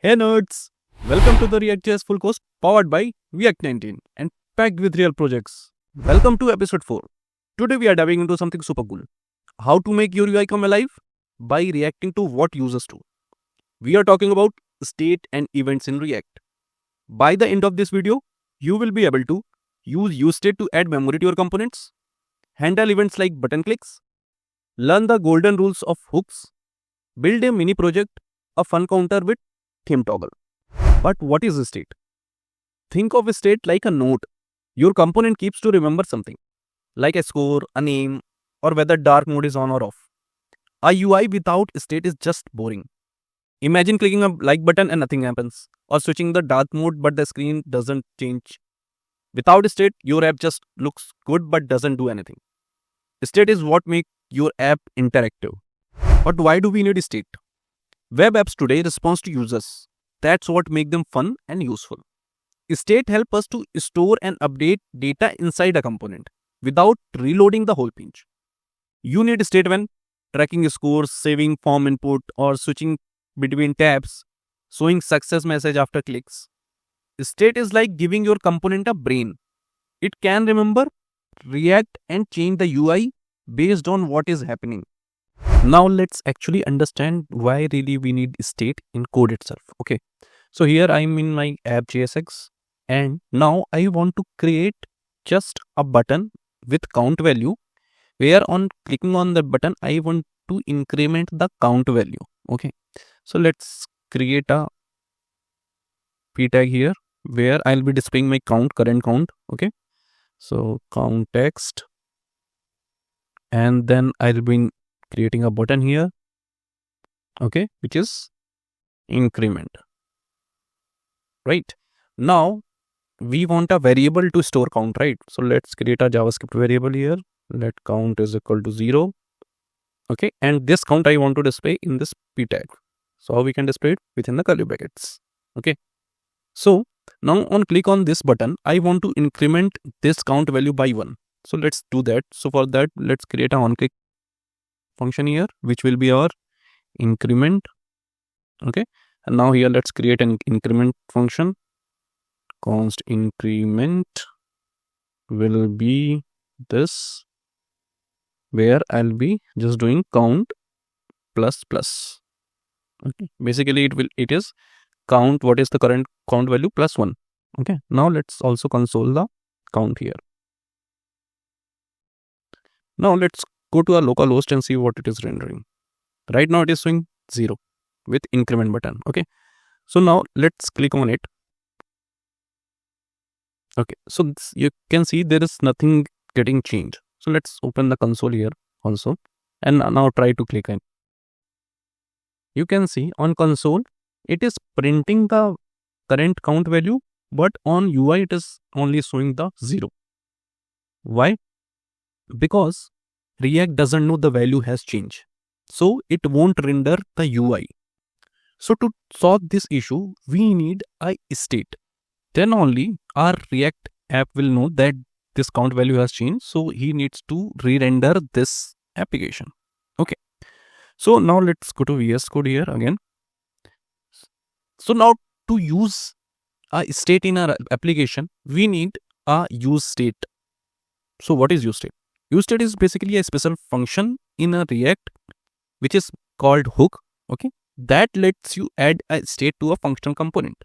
Hey nerds! Welcome to the React.js full course powered by React 19 and packed with real projects. Welcome to episode 4. Today we are diving into something super cool. How to make your UI come alive by reacting to what users do. We are talking about state and events in React. By the end of this video, you will be able to use useState to add memory to your components, handle events like button clicks, learn the golden rules of hooks, build a mini project, a fun counter with theme toggle. But what is a state? Think of a state like a note your component keeps to remember something, like a score, a name, or whether dark mode is on or off. A UI without state is just boring. Imagine clicking a like button and nothing happens, or switching the dark mode but the screen doesn't change. Without a state, your app just looks good but doesn't do anything. State is what makes your app interactive. But why do we need a state? Web apps today respond to users. That's what makes them fun and useful. State help us to store and update data inside a component without reloading the whole page. You need state when tracking scores, saving form input, or switching between tabs, showing success message after clicks. State is like giving your component a brain. It can remember, react, and change the UI based on what is happening. Now let's actually understand why really we need state in code itself. Okay, so here I'm in my app JSX and now I want to create just a button with count value where on clicking on the button I want to increment the count value. Okay, so let's create a p tag here where I'll be displaying my current count. Okay, so count text, and then I'll be creating a button here, okay, which is increment. Right now we want a variable to store count, right? So let's create a JavaScript variable here. Let count is equal to 0. Okay, and this count I want to display in this p tag. So how we can display it? Within the curly brackets. Okay, so now on click on this button, I want to increment this count value by 1. So let's do that. So for that, let's create a on click function here, which will be our increment. Okay, and now here let's create an increment function. Const increment will be this, where I'll be just doing count plus plus. Okay, basically it is count what is the current count value plus 1. Okay, now let's also console the count here. Now let's go to our local host and see what it is rendering. Right now it is showing 0 with increment button. Okay, so now let's click on it. Okay, so you can see there is nothing getting changed. So let's open the console here also and now try to click on. You can see on console it is printing the current count value, but on UI it is only showing the 0. Why? Because React doesn't know the value has changed, so it won't render the UI. So to solve this issue, we need a state. Then only our React app will know that this count value has changed, so he needs to re-render this application. Okay, so now let's go to VS Code here again. So now to use a state in our application, we need a use state. So what is use state? useState is basically a special function in a React which is called hook, okay, that lets you add a state to a functional component.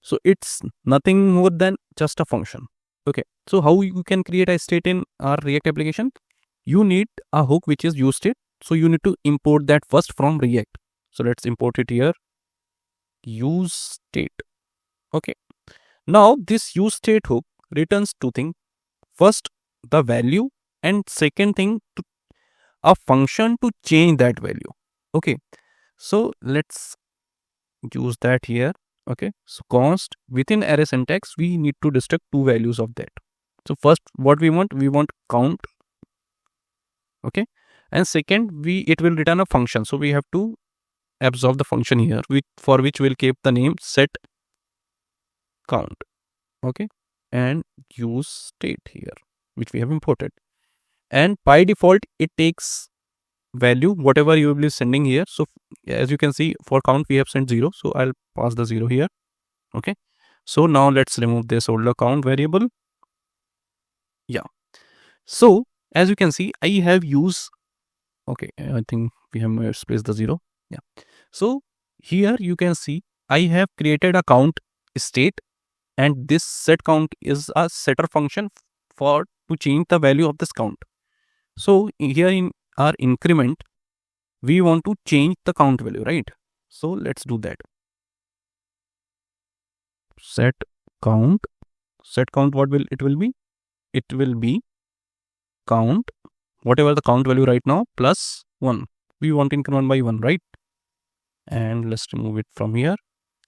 So it's nothing more than just a function. Okay, so how you can create a state in our React application? You need a hook which is useState. So you need to import that first from React. So let's import it here. useState. Okay, now this useState hook returns two things. First, the value, and second thing, a function to change that value. Okay, so let's use that here. Okay, so const within array syntax we need to destruct two values of that. So first what we want count. Okay, and second it will return a function, so we have to absorb the function here for which we'll keep the name set count. Okay, and use state here which we have imported, and by default it takes value whatever you will be sending here. So as you can see, for count we have sent 0, so I'll pass the 0 here. Okay, so now let's remove this older count variable. Yeah, so as you can see, I have used, okay, I think we have misplaced the 0. Yeah, so here you can see I have created a count state, and this set count is a setter function for to change the value of this count. So here in our increment, we want to change the count value, right? So let's do that. Set count. Set count, what will it will be? It will be count, whatever the count value right now, plus 1. We want to increment by 1, right? And let's remove it from here.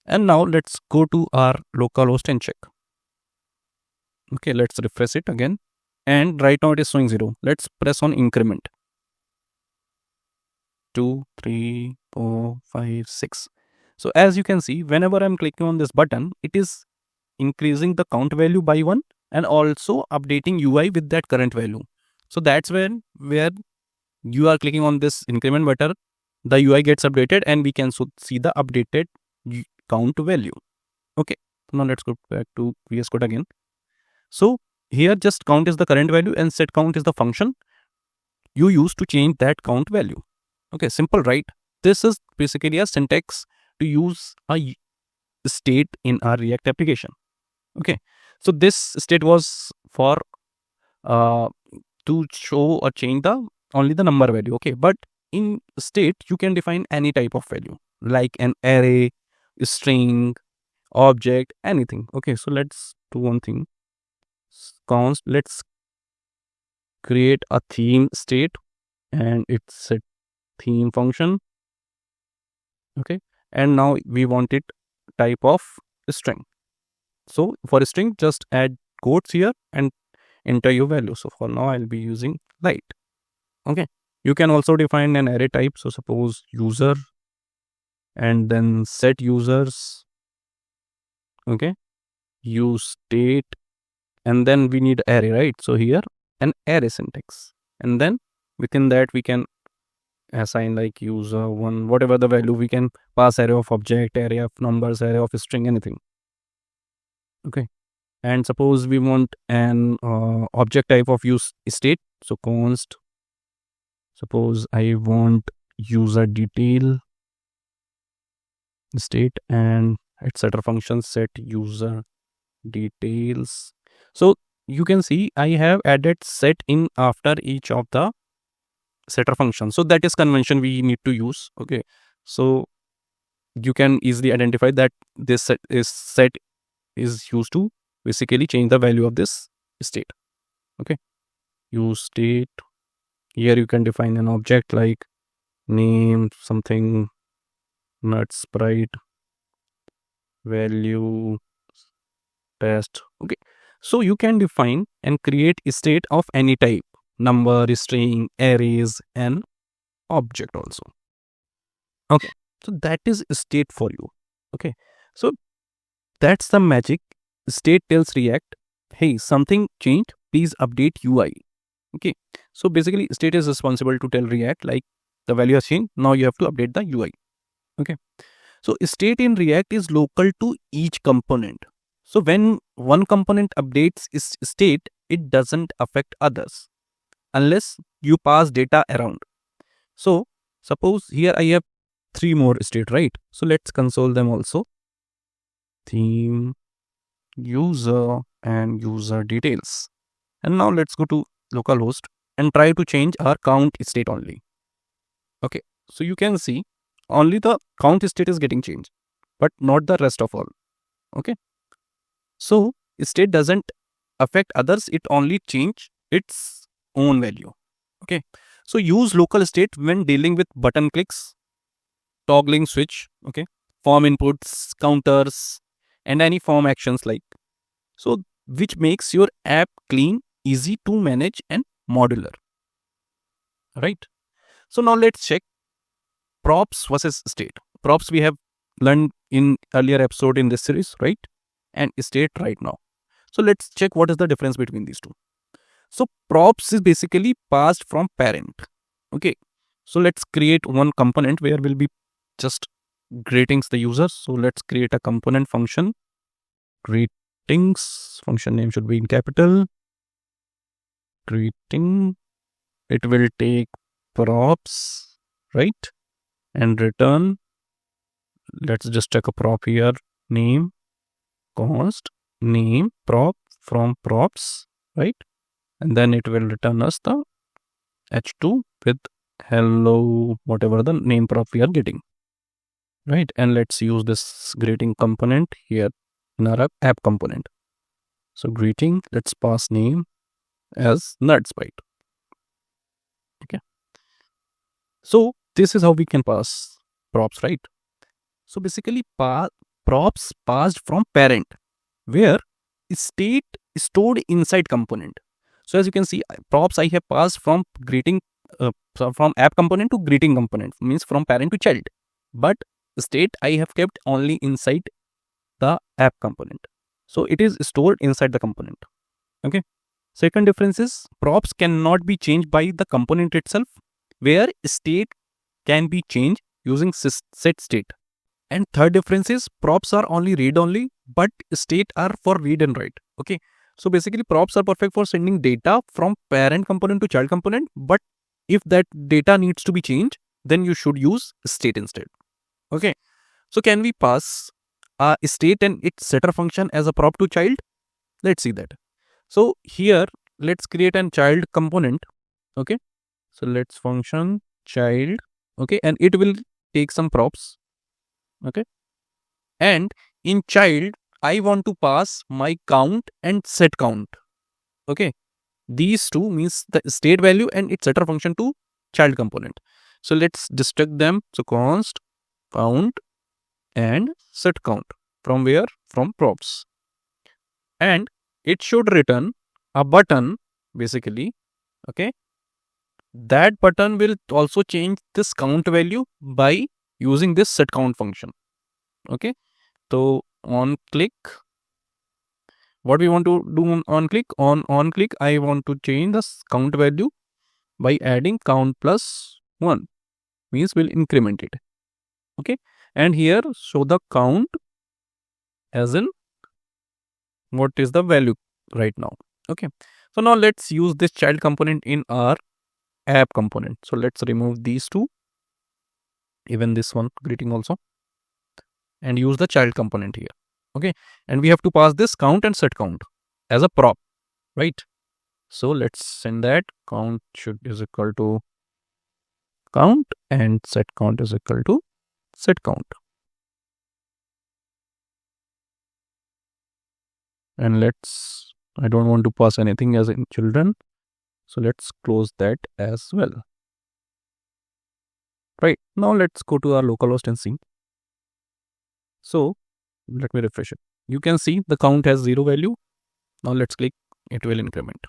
And now let's go to our localhost and check. Okay, let's refresh it again. And right now it is showing 0. Let's press on increment. 2, 3, 4, 5, 6. So as you can see, whenever I'm clicking on this button, it is increasing the count value by 1 and also updating UI with that current value. So that's where you are clicking on this increment button, the UI gets updated and we can see the updated count value. Okay, now let's go back to VS Code again. So here just count is the current value and set count is the function you use to change that count value. Okay, simple, right? This is basically a syntax to use a state in our React application. Okay, so this state was for to show or change the only the number value. Okay, but in state you can define any type of value like an array, string, object, anything. Okay, so let's do one thing. Const, let's create a theme state and it's a theme function. Okay, and now we want it type of string. So for a string, just add quotes here and enter your value. So for now I'll be using Vite. Okay, you can also define an array type. So suppose user and then set users. Okay, use state, and then we need array, right? So here an array syntax, and then within that we can assign like user1, whatever the value we can pass, array of object, array of numbers, array of string, anything. Okay, and suppose we want an object type of use state. So const, suppose I want user detail state and etc function set user details. So you can see I have added set in after each of the setter function. So that is convention we need to use. Okay, so you can easily identify that this set is used to basically change the value of this state. Okay, use state. Here you can define an object like name something, NerdSprite, value, test. Okay, so you can define and create a state of any type, number, string, arrays, and object also. Okay, so that is state for you. Okay, so that's the magic. State tells React, hey, something changed, please update UI. Okay, so basically state is responsible to tell React like the value has changed, now you have to update the UI. Okay, so state in React is local to each component. So when one component updates its state, it doesn't affect others unless you pass data around. So suppose here I have 3 more state, right? So let's console them also. Theme, user, and user details. And now let's go to localhost and try to change our count state only. Okay, so you can see only the count state is getting changed, but not the rest of all. Okay, so state doesn't affect others, it only change its own value. Okay, so use local state when dealing with button clicks, toggling switch, okay, form inputs, counters, and any form actions like. So which makes your app clean, easy to manage, and modular. Right? So now let's check props versus state. Props we have learned in earlier episode in this series, right? And state right now. So let's check what is the difference between these two. So props is basically passed from parent. Okay. So let's create one component where we'll be just greetings the user. So let's create a component function. Greetings, function name should be in capital. Greeting, it will take props, right? And return, let's just check a prop here, name, const, name, prop from props, right? And then it will return us the h2 with hello, whatever the name prop we are getting, right? And let's use this greeting component here in our app component. So greeting, let's pass name as NerdSprite. Okay. So this is how we can pass props, right? So basically props passed from parent where state stored inside component. So as you can see, props I have passed from greeting from app component to greeting component, means from parent to child. But state I have kept only inside the app component. So it is stored inside the component. Okay. Second difference is props cannot be changed by the component itself, where state can be changed using set state. And third difference is props are only read only, but state are for read and write. Okay. So basically props are perfect for sending data from parent component to child component. But if that data needs to be changed, then you should use state instead. Okay. So can we pass a state and its setter function as a prop to child? Let's see that. So here, let's create a child component. Okay. So let's function child. Okay. And it will take some props. Okay. And in child, I want to pass my count and set count. Okay. These two means the state value and its setter function to child component. So let's destruct them. So const count and set count. From where? From props. And it should return a button basically. Okay. That button will also change this count value by using this set count function. Okay. So on click, what we want to do on click, on click, I want to change the count value by adding count plus 1, means we'll increment it. Okay. And here show the count as in what is the value right now. Okay. So now let's use this child component in our app component. So let's remove these two, even this one greeting also, and use the child component here. Okay. And we have to pass this count and set count as a prop, right? So let's send that count is equal to count and set count is equal to set count. And I don't want to pass anything as in children. So let's close that as well. Right. Now let's go to our localhost and see. So let me refresh it. You can see the count has 0 value. Now let's click, it will increment.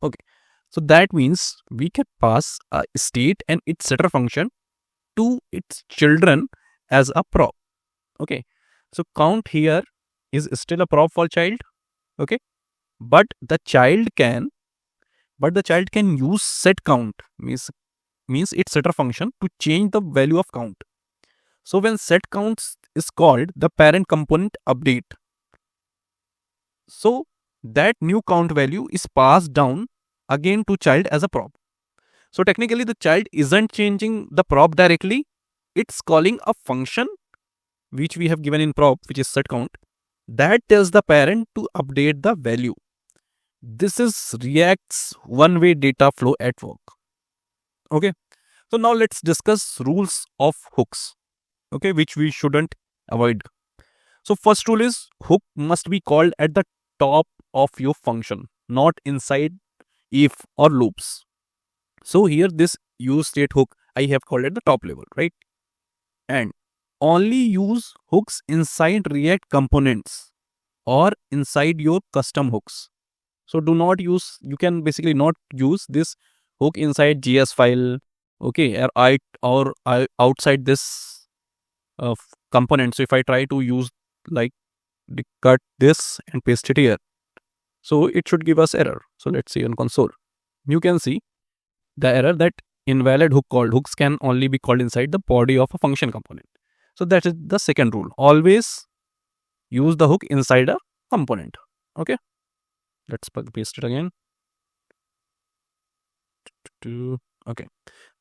Okay. So that means we can pass a state and its setter function to its children as a prop. Okay. So count here is still a prop for child. Okay. But the child can use set count, means its setter function to change the value of count. So when set counts is called, the parent component update. So that new count value is passed down again to child as a prop. So technically the child isn't changing the prop directly. It's calling a function which we have given in prop, which is set count, that tells the parent to update the value. This is React's one-way data flow at work. Okay. So now let's discuss rules of hooks. Okay, which we shouldn't avoid. So first rule is hook must be called at the top of your function, not inside if or loops. So here this useState hook I have called at the top level, right? And only use hooks inside React components or inside your custom hooks. So do not use, you can basically not use this hook inside JS file, okay, or outside this component. So if I try to use like cut this and paste it here, so it should give us error. So let's see on console. You can see the error that invalid hook called. Hooks can only be called inside the body of a function component. So that is the second rule. Always use the hook inside a component. Okay. Let's paste it again. Okay.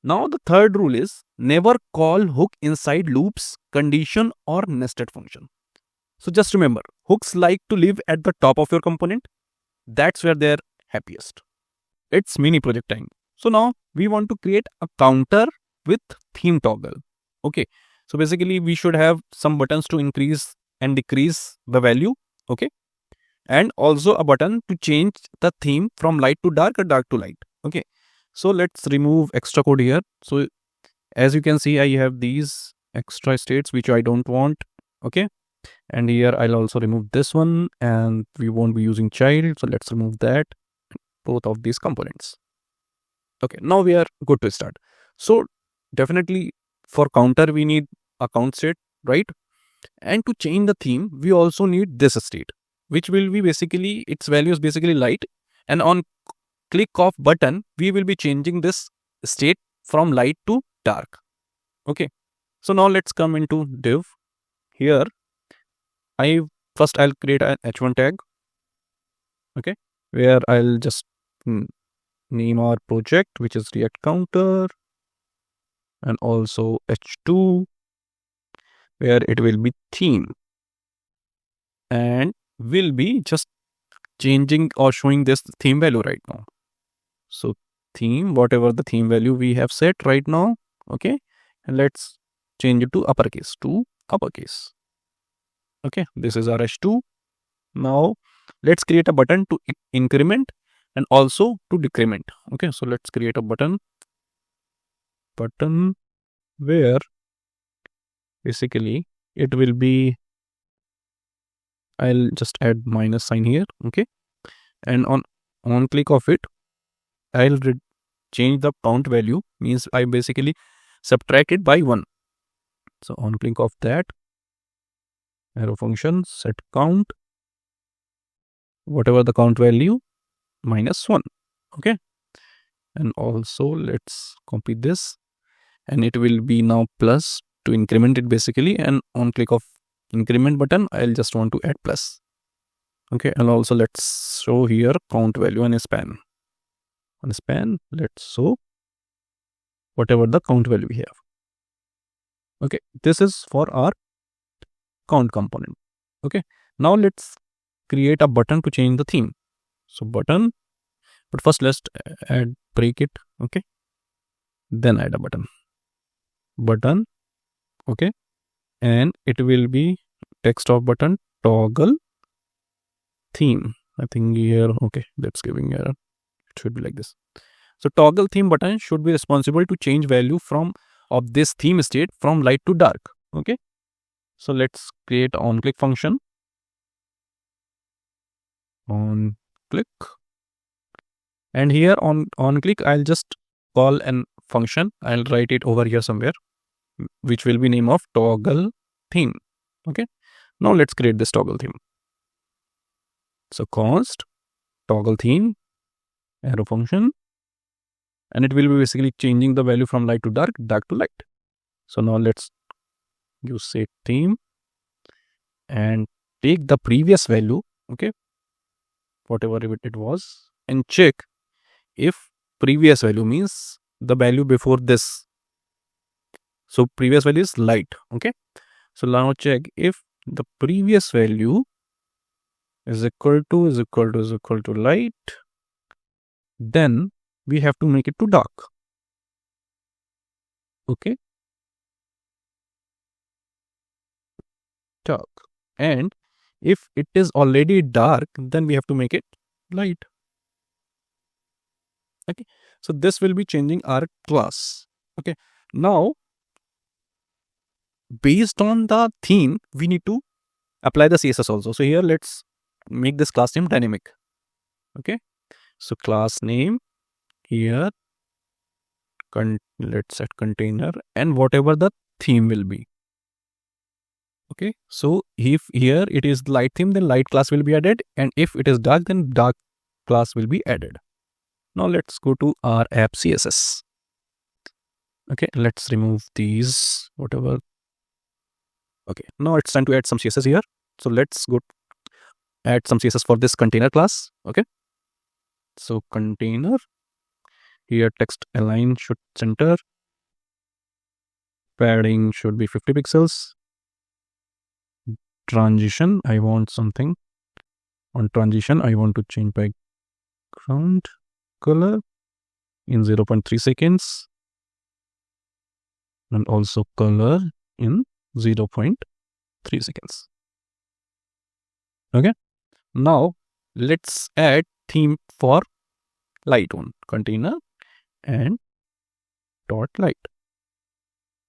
Now the third rule is never call hook inside loops, condition or nested function. So just remember, hooks like to live at the top of your component. That's where they're happiest. It's mini project time. So now we want to create a counter with theme toggle. Okay. So basically we should have some buttons to increase and decrease the value. Okay. And also a button to change the theme from light to dark or dark to light. Okay. So let's remove extra code here. So as you can see, I have these extra states which I don't want. Okay. And here I'll also remove this one, and we won't be using child. So let's remove that, both of these components. Okay. Now we are good to start. So definitely for counter, we need a count state, right? And to change the theme, we also need this state, which will be basically, its value is basically light. And on click of button, we will be changing this state from light to dark. Okay. So now let's come into div. Here, I'll create an h1 tag. Okay. Where I'll just name our project, which is React Counter, and also h2, where it will be theme, and will be just changing or showing this theme value right now. So theme, whatever the theme value we have set right now. Okay. And let's change it to uppercase, Okay. This is our h2. Now let's create a button to increment and also to decrement. Okay. So let's create a button where basically it will be, I'll just add minus sign here. Okay. And on click of it, I'll change the count value, means I basically subtract it by 1. So on click of that, arrow function, set count, whatever the count value, minus 1. Okay. And also let's copy this, and it will be now plus to increment it basically. And on click of increment button, I'll just want to add plus. Okay. And also let's show here count value and span. On span, let's show whatever the count value we have. Okay. This is for our count component. Okay. Now let's create a button to change the theme. So button, but first let's add break it. Okay. Then add a button. Okay. And it will be text of button toggle theme. I think here, okay, that's giving error. It should be like this. So toggle theme button should be responsible to change value of this theme state from light to dark. Okay. So let's create on click function. On click. And here on click, I'll just call an function. I'll write it over here somewhere, which will be name of toggle theme. Okay. Now let's create this toggle theme. So const toggle theme, arrow function, and it will be basically changing the value from light to dark, dark to light. So now let's use set theme and take the previous value, okay, whatever it was, and check if previous value means the value before this. So previous value is light. Okay. So now check if the previous value is equal to light, then we have to make it to dark. Okay. Dark. And if it is already dark, then we have to make it light. Okay. So this will be changing our class. Okay. Now, based on the theme, we need to apply the CSS also. So here, let's make this class name dynamic. Okay. So class name here, let's set container and whatever the theme will be. Okay. So if here it is light theme, then light class will be added. And if it is dark, then dark class will be added. Now let's go to our app CSS. Okay, let's remove these, whatever. Okay, now it's time to add some CSS here. So let's go add some CSS for this container class. Okay, so container, here text align should center, padding should be 50 pixels, transition, I want something on transition, I want to change background color in 0.3 seconds and also color in 0.3 seconds. Okay, now let's add theme for light one, container and dot light.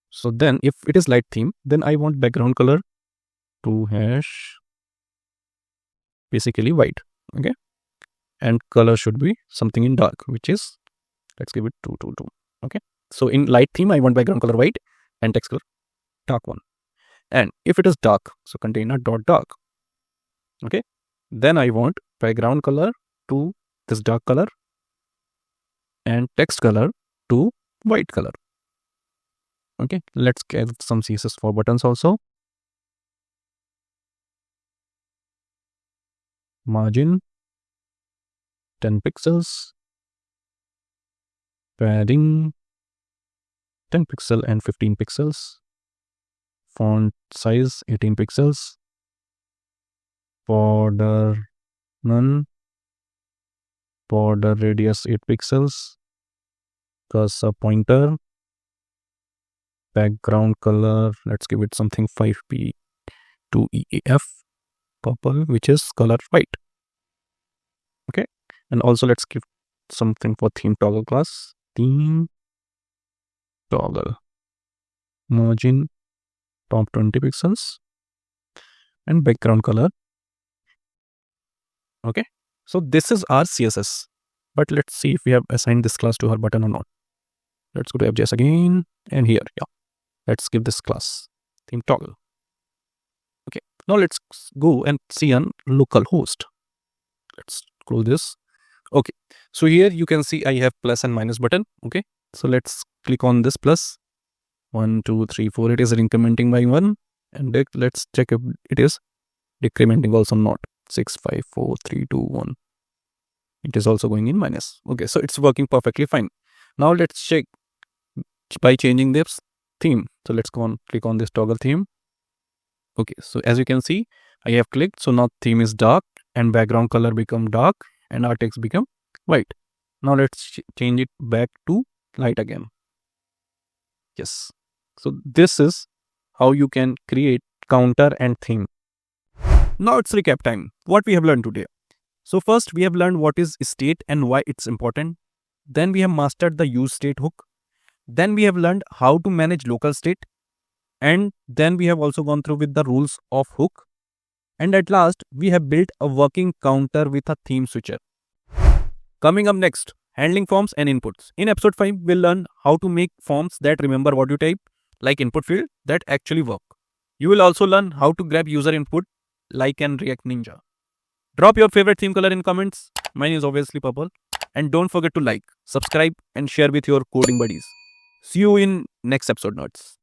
So then if it is light theme, then I want background color to hash basically white. Okay, and color should be something in dark, which is, let's give it 222. Okay, so in light theme I want background color white and text color dark one. And if it is dark, so container dot dark. Okay, then I want background color to this dark color and text color to white color. Okay, let's get some CSS for buttons also. Margin 10 pixels, padding 10 pixel and 15 pixels, font size 18 pixels, border none, border radius 8 pixels, cursor pointer, background color, let's give it something 5p to EAF purple, which is color white. Okay, and also let's give something for theme toggle class, theme toggle, margin top 20 pixels and background color. Okay, so this is our CSS, but let's see if we have assigned this class to our button or not. Let's go to FJS again, and here, yeah, let's give this class theme toggle. Okay, now let's go and see on local host. Let's close this. Okay, so here you can see I have plus and minus button. Okay, so let's click on this plus 1 2 3 4. It is incrementing by 1, and let's check if it is decrementing also not. 6 5 4 3 2 1. It is also going in minus. Okay, so it's working perfectly fine. Now let's check by changing this theme. So let's go on, click on this toggle theme. Okay, so as you can see, I have clicked. So now theme is dark and background color become dark and our text become white. Now let's change it back to light again. Yes. So this is how you can create counter and theme. Now it's recap time. What we have learned today. So first we have learned what is state and why it's important. Then we have mastered the useState hook. Then we have learned how to manage local state. And then we have also gone through with the rules of hook. And at last, we have built a working counter with a theme switcher. Coming up next, handling forms and inputs. In episode 5, we'll learn how to make forms that remember what you type, like input field that actually work. You will also learn how to grab user input like an React Ninja. Drop your favorite theme color in comments. Mine is obviously purple. And don't forget to like, subscribe and share with your coding buddies. See you in next episode, nerds.